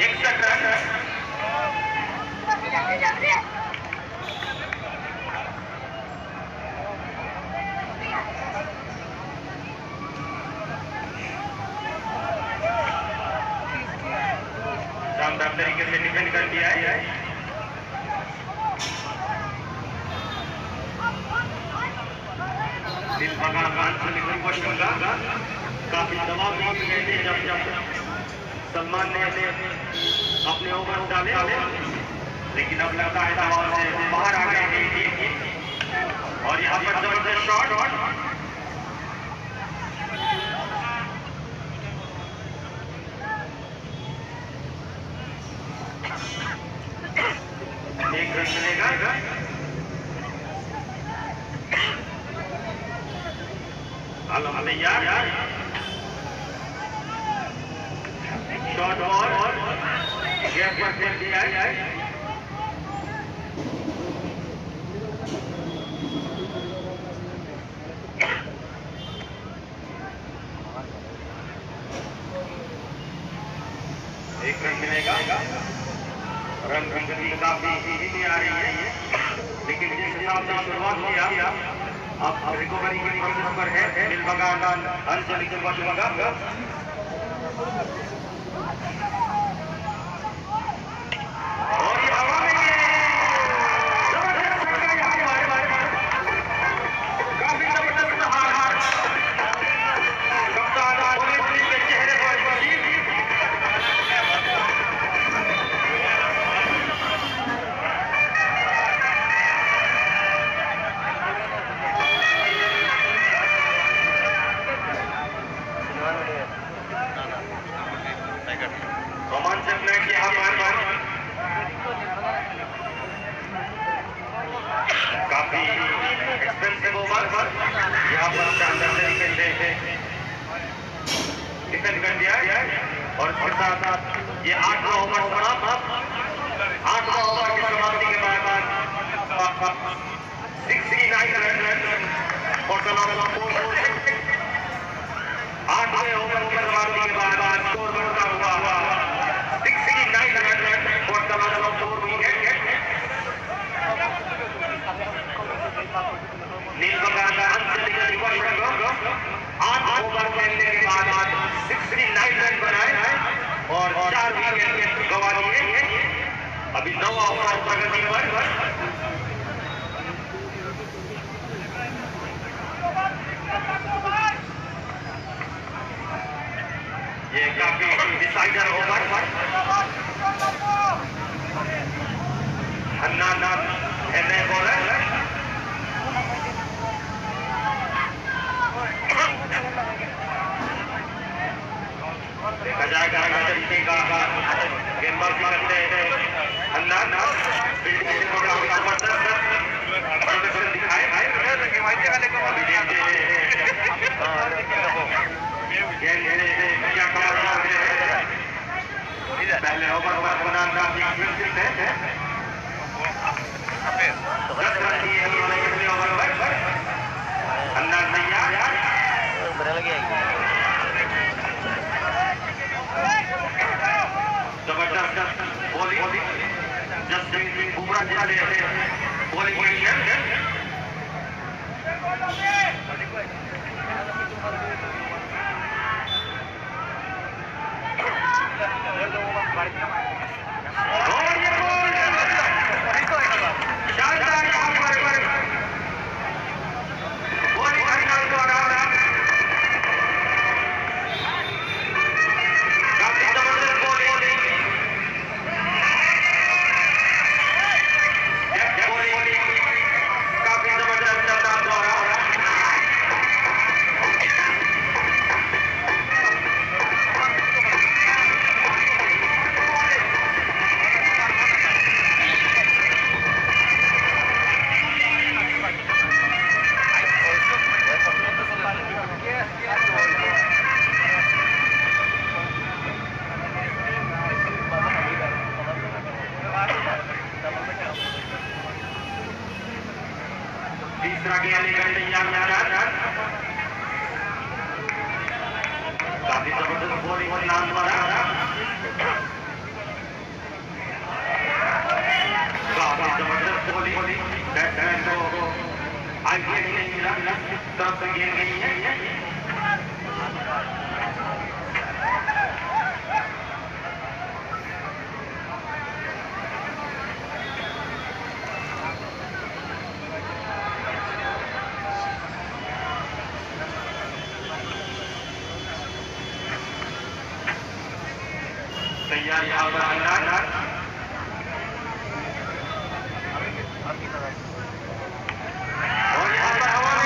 61 run. शानदार तरीके से डिफेंड कर दिया है। दिल भगा काफी दबाव में गए थे जब सलमान ने अपने ओवर डाले, लेकिन अब लगता है दबाव से बाहर आ गए और यहाँ पर जबरदस्त शॉट। एक रन मिलेगा। आलम तैयार, शॉट और गैप पर खेल दिया है। एक रन मिलेगा। रन गति काफी धीमी आ रही है, लेकिन जिस हिसाब से शुरुआत किया अब रिकवरी की प्रोसेस पर है। दिलबगान अंचलिक रोमांचक मैच काफी एक्सपेंसिव ओवर यहाँ पर शानदार तरीके से डिफेंड कर दिया है। और साथ ये 8वां ओवर समाप्त। 8वां ओवर की समाप्ति के बाद 69 रन और 8वें ओवर की समाप्ति के बाद स्कोर बढ़ता हुआ 69 रन और 4 विकेट। नीलबगान अंचलिक 8 ओवर खेलने के बाद 69 रन बनाए और 4 विकेट गंवा लिए। अभी 9वां ओवर प्रगति पर। ये काफी डिसाइडर ओवर हन्ना है नए बॉलर। देखा जाएगा हर तरीके का गेंदबाजी करते हैं हन्ना। फील्डिंग से थोड़ा जबरदस्त दिखाए। पहले ओवर बनाना है। अन्ना तैयार, जबरदस्त बॉलिंग जसप्रीत सिंह बुमराह जिसने बॉलिंग को आगे नहीं मिला तरफ से गेंद गई है तैयार यहाँ पर अंदाज और यहाँ पर हवा